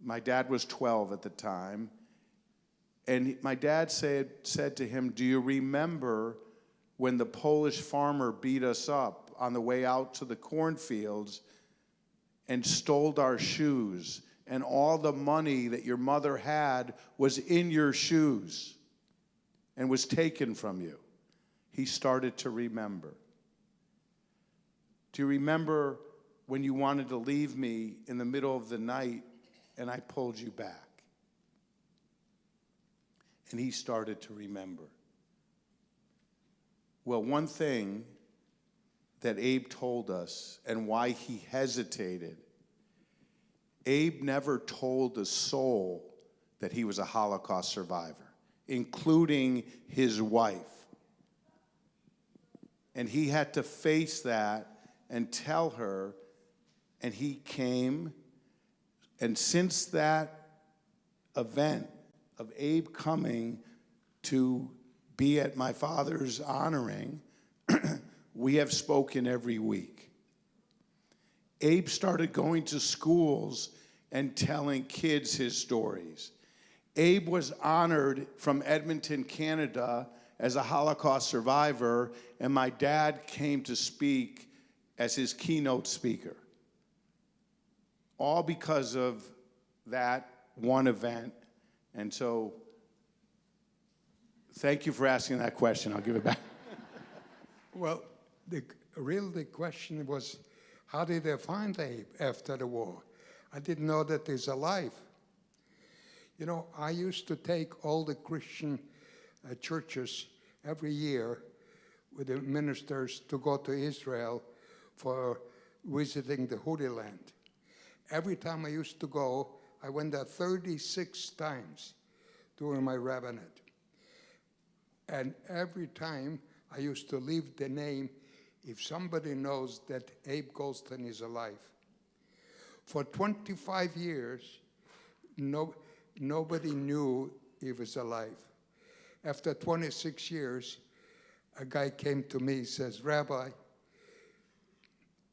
My dad was 12 at the time. And my dad said to him, do you remember when the Polish farmer beat us up on the way out to the cornfields and stole our shoes, and all the money that your mother had was in your shoes and was taken from you? He started to remember. Do you remember when you wanted to leave me in the middle of the night and I pulled you back? And he started to remember. Well, one thing that Abe told us and why he hesitated, Abe never told a soul that he was a Holocaust survivor, including his wife. And he had to face that and tell her, and he came. And since that event of Abe coming to be at my father's honoring, we have spoken every week. Abe started going to schools and telling kids his stories. Abe was honored from Edmonton, Canada, as a Holocaust survivor, and my dad came to speak as his keynote speaker. All because of that one event. And so, thank you for asking that question. I'll give it back. Well, the question was, how did they find Abe after the war? I didn't know that he's alive. You know, I used to take all the Christian churches every year with the ministers to go to Israel for visiting the Holy Land. Every time I used to go, I went there 36 times during my rabbinate. And every time I used to leave the name, if somebody knows that Abe Goldstein is alive. For 25 years, nobody knew he was alive. After 26 years, a guy came to me, says, Rabbi,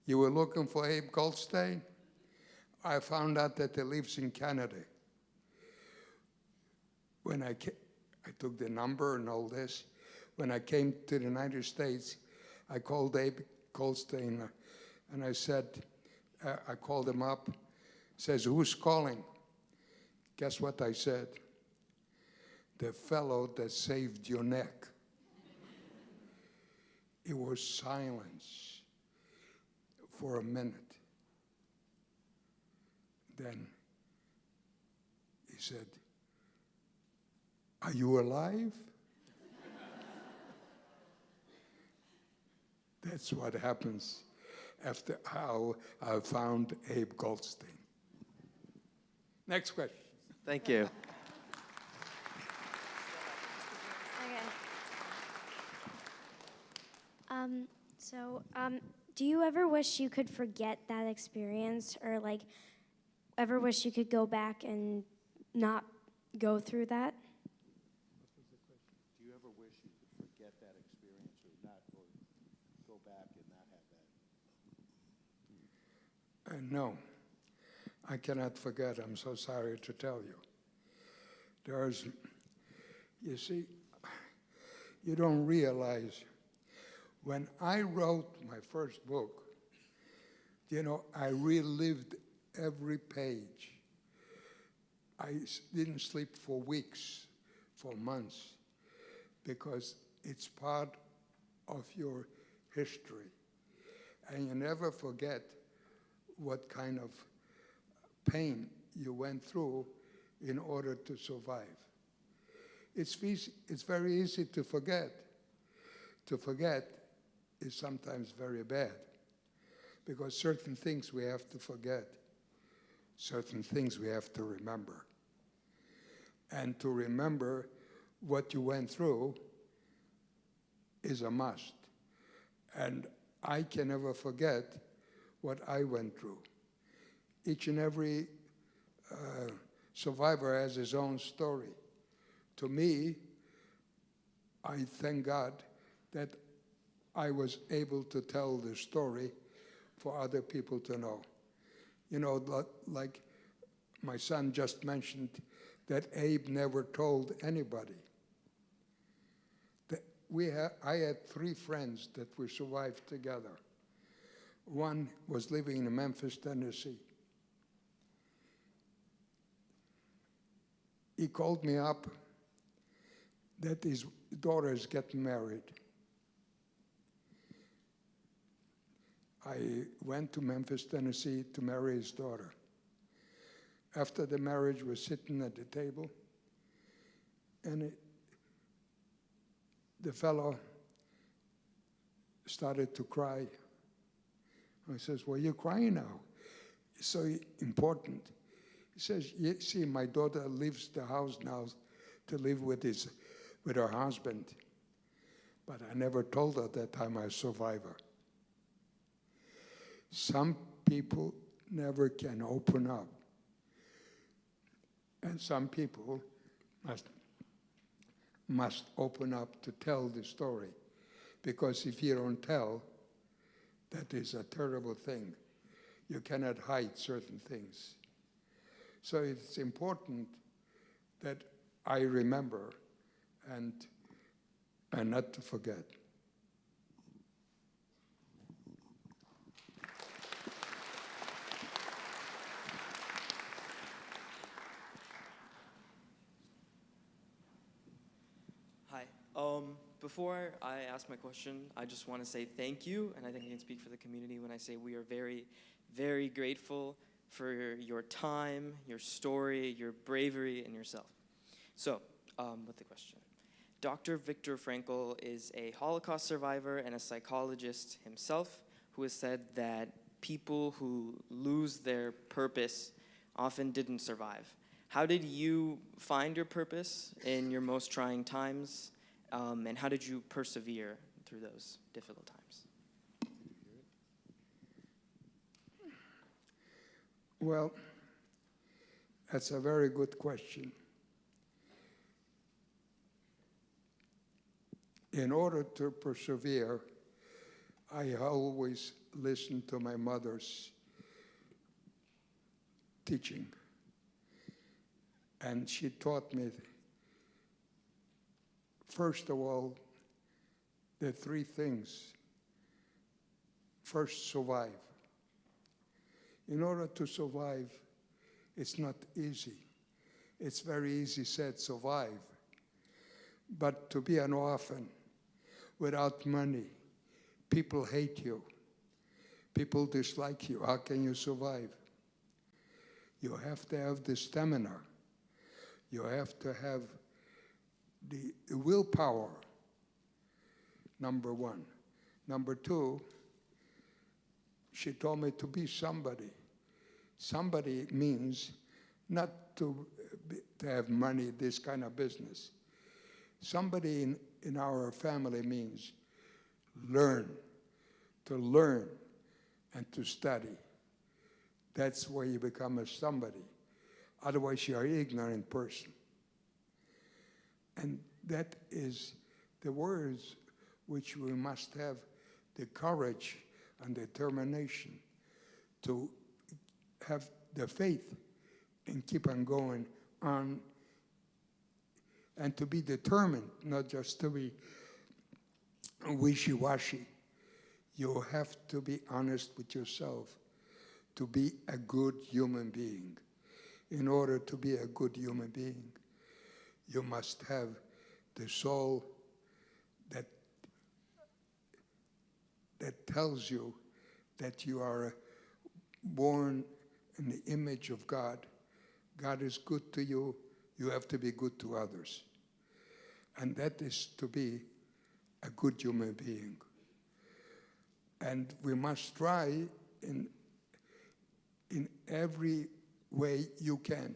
you were looking for Abe Goldstein? I found out that he lives in Canada. When I took the number and all this. When I came to the United States, I called Abe Goldstein, and I said, I called him up, says, who's calling? Guess what I said? The fellow that saved your neck. It was silence for a minute. Then he said, are you alive? That's what happens after how I found Abe Goldstein. Next question. Thank you. So, do you ever wish you could forget that experience, or like ever wish you could go back and not go through that? Do you ever wish you could forget that experience or go back and not have that? No, I cannot forget. I'm so sorry to tell you. You see, you don't realize, when I wrote my first book, I relived every page. I didn't sleep for weeks, for months, because it's part of your history. And you never forget what kind of pain you went through in order to survive. It's very easy to forget. To forget is sometimes very bad, because certain things we have to forget, certain things we have to remember. And to remember what you went through is a must. And I can never forget what I went through. Each and every survivor has his own story. To me, I thank God that I was able to tell the story for other people to know. Like my son just mentioned, that Abe never told anybody. I had 3 friends that we survived together. One was living in Memphis, Tennessee. He called me up that his daughter is getting married. I went to Memphis, Tennessee to marry his daughter. After the marriage, we're sitting at the table, and the fellow started to cry. I says, "Well, you're crying now. It's so important." He says, "You see, my daughter leaves the house now to live with her husband. But I never told her that I'm a survivor." Some people never can open up. And some people must open up to tell the story. Because if you don't tell, that is a terrible thing. You cannot hide certain things. So it's important that I remember and not to forget. Hi. Before I ask my question, I just want to say thank you, and I think I can speak for the community when I say we are very, very grateful for your time, your story, your bravery, and yourself. So, with the question. Dr. Viktor Frankl is a Holocaust survivor and a psychologist himself who has said that people who lose their purpose often didn't survive. How did you find your purpose in your most trying times, and how did you persevere through those difficult times? Well, that's a very good question. In order to persevere, I always listened to my mother's teaching. And she taught me, first of all, the 3 things. First, survive. In order to survive, it's not easy. It's very easy said, survive. But to be an orphan without money, people hate you. People dislike you. How can you survive? You have to have the stamina. You have to have the willpower, number 1. Number 2, she told me to be somebody. Somebody means not to have money, this kind of business. Somebody in our family means to learn and to study, That's where you become a somebody. Otherwise, you are an ignorant person. And that is the words which we must have the courage and determination to have the faith and keep on going on, and to be determined, not just to be wishy-washy. You have to be honest with yourself to be a good human being. In order to be a good human being, you must have the soul that tells you that you are born in the image of God. God is good to you. You have to be good to others. And that is to be a good human being. And we must try in every way you can.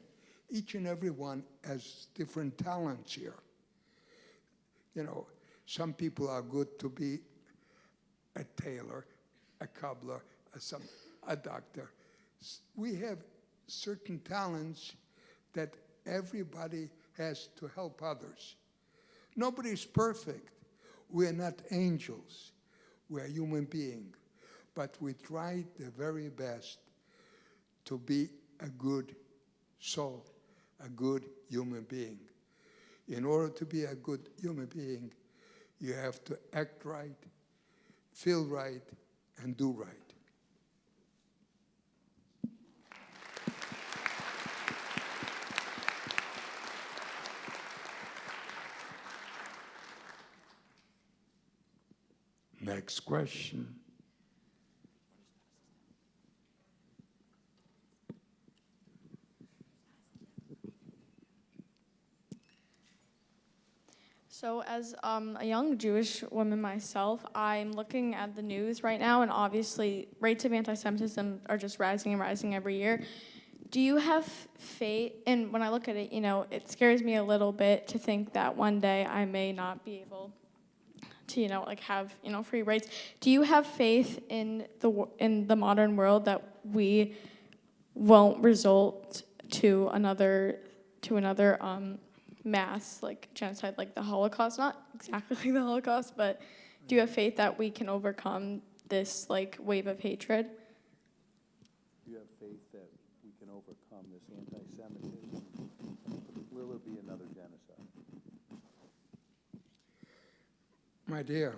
Each and every one has different talents here. You know, some people are good to be a tailor, a cobbler, a doctor. We have certain talents that everybody has to help others. Nobody's perfect. We're not angels. We're human beings. But we try the very best to be a good soul, a good human being. In order to be a good human being, you have to act right, feel right, and do right. Next question. So as a young Jewish woman myself, I'm looking at the news right now, and obviously rates of anti-Semitism are just rising and rising every year. Do you have faith, and when I look at it, you know, it scares me a little bit to think that one day I may not be able to, you know, like have, you know, free rights. Do you have faith in the modern world that we won't result to another mass, like genocide, like the Holocaust? Not exactly like the Holocaust, but do you have faith that we can overcome this like wave of hatred? Do you have faith that we can overcome this anti-Semitism? Will there be another genocide? My dear,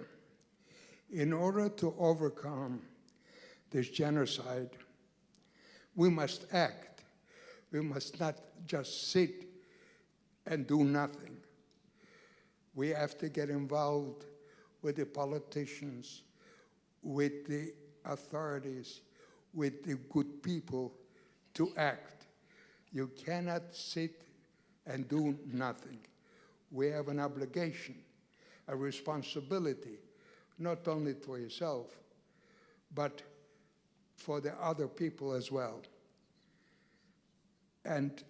in order to overcome this genocide, we must act. We must not just sit and do nothing. We have to get involved with the politicians, with the authorities, with the good people to act. You cannot sit and do nothing. We have an obligation, a responsibility, not only for yourself, but for the other people as well. And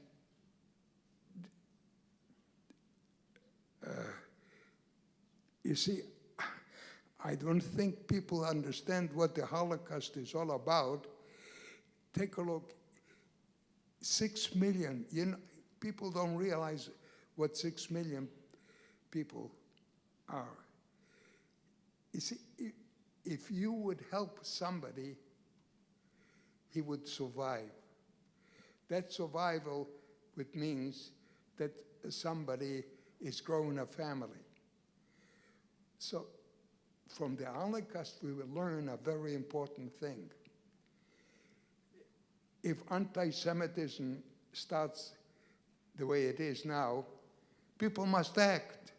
you see, I don't think people understand what the Holocaust is all about. Take a look. 6 million, you know, people don't realize what 6 million people are. You see, if you would help somebody, he would survive. That survival, which means that somebody is growing a family. So from the Holocaust, we will learn a very important thing. If anti-Semitism starts the way it is now, people must act.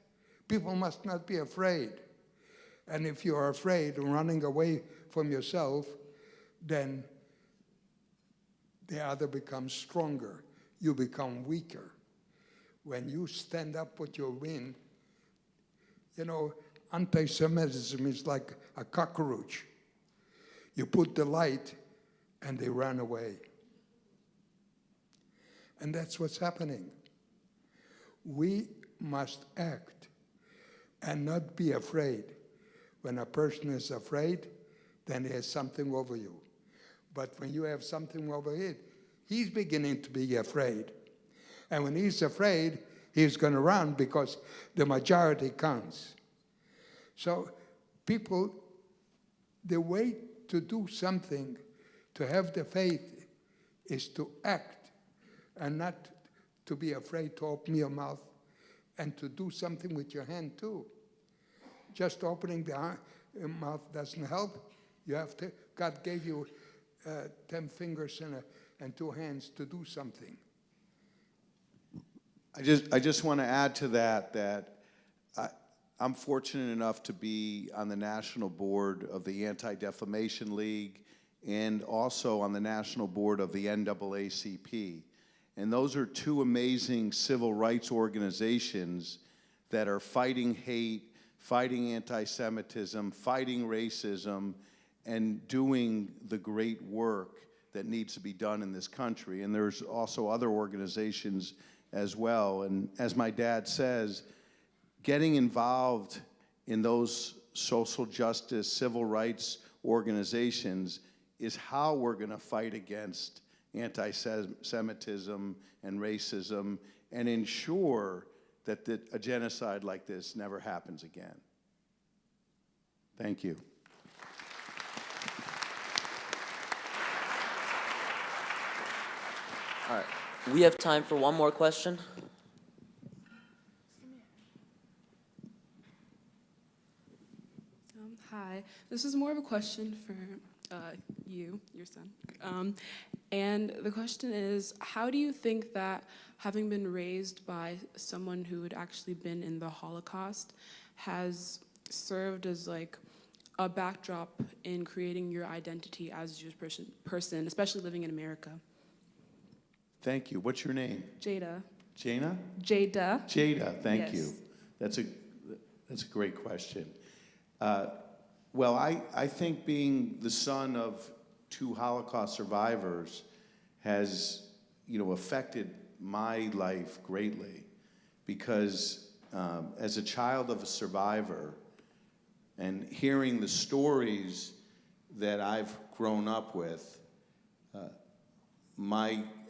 People must not be afraid. And if you are afraid and running away from yourself, then the other becomes stronger. You become weaker. When you stand up with your win, you know, anti-Semitism is like a cockroach. You put the light and they run away. And that's what's happening. We must act and not be afraid. When a person is afraid, then he has something over you. But when you have something over here, he's beginning to be afraid. And when he's afraid, he's going to run because the majority counts. So people, the way to do something, to have the faith, is to act and not to be afraid to open your mouth and to do something with your hand too. Just opening the mouth doesn't help. You have to, God gave you 10 fingers and 2 hands to do something. I just want to add to that I'm fortunate enough to be on the national board of the Anti-Defamation League and also on the national board of the NAACP. And those are 2 amazing civil rights organizations that are fighting hate, fighting anti-Semitism, fighting racism, and doing the great work that needs to be done in this country. And there's also other organizations as well. And as my dad says, getting involved in those social justice, civil rights organizations is how we're going to fight against anti-Semitism and racism and ensure that a genocide like this never happens again. Thank you. All right, we have time for one more question. Hi, this is more of a question for you, your son. And the question is, how do you think that having been raised by someone who had actually been in the Holocaust has served as like a backdrop in creating your identity as a Jewish person, especially living in America? Thank you. What's your name? Jada. Jana? Jada. Jada, thank Yes. you. That's a great question. Well, I think being the son of 2 Holocaust survivors has, affected my life greatly because as a child of a survivor and hearing the stories that I've grown up with,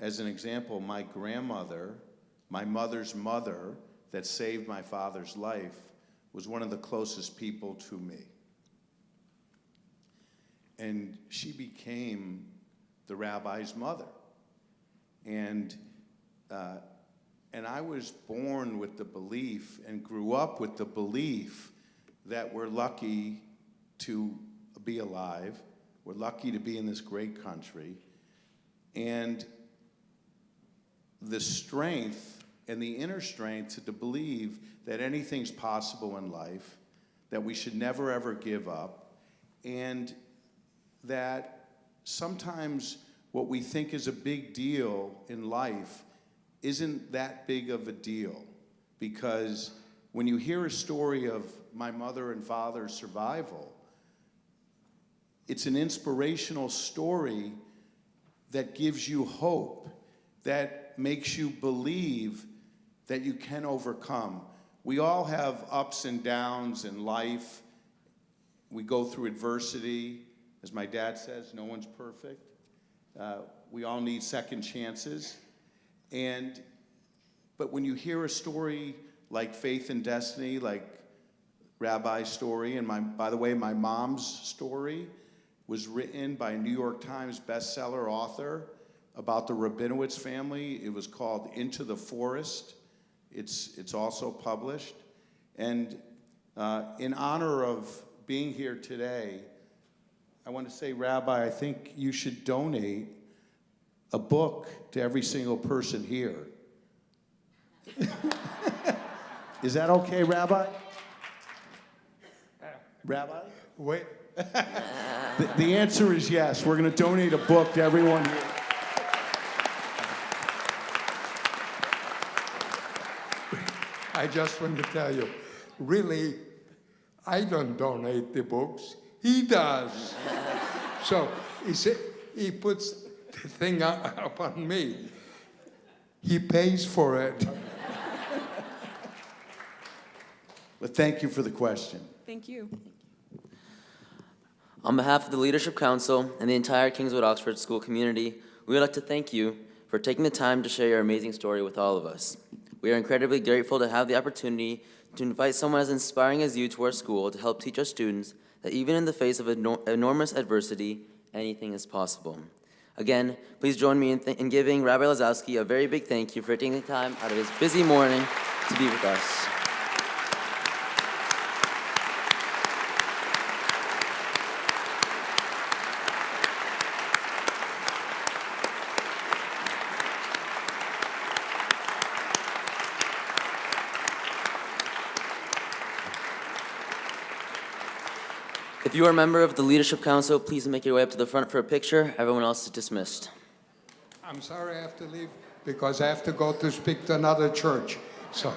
as an example, my grandmother, my mother's mother that saved my father's life, was one of the closest people to me. And she became the rabbi's mother. And I was born with the belief and grew up with the belief that we're lucky to be alive. We're lucky to be in this great country. And the strength and the inner strength to believe that anything's possible in life, that we should never ever give up, and that sometimes what we think is a big deal in life isn't that big of a deal. Because when you hear a story of my mother and father's survival, it's an inspirational story that gives you hope, that makes you believe that you can overcome. We all have ups and downs in life. We go through adversity. As my dad says, no one's perfect. We all need second chances. But when you hear a story like Faith and Destiny, like Rabbi's story, and by the way, my mom's story was written by a New York Times bestseller author about the Rabinowitz family. It was called Into the Forest. It's also published. And in honor of being here today, I want to say, Rabbi, I think you should donate a book to every single person here. Is that okay, Rabbi? Rabbi? Wait. The answer is yes. We're going to donate a book to everyone here. I just want to tell you, really, I don't donate the books. He does. So he puts the thing up on me. He pays for it. But thank you for the question. Thank you. On behalf of the Leadership Council and the entire Kingswood Oxford School community, we would like to thank you for taking the time to share your amazing story with all of us. We are incredibly grateful to have the opportunity to invite someone as inspiring as you to our school to help teach our students that even in the face of enormous adversity, anything is possible. Again, please join me in giving Rabbi Lazowski a very big thank you for taking the time out of his busy morning to be with us. If you are a member of the Leadership Council, please make your way up to the front for a picture. Everyone else is dismissed. I'm sorry I have to leave because I have to go to speak to another church. So.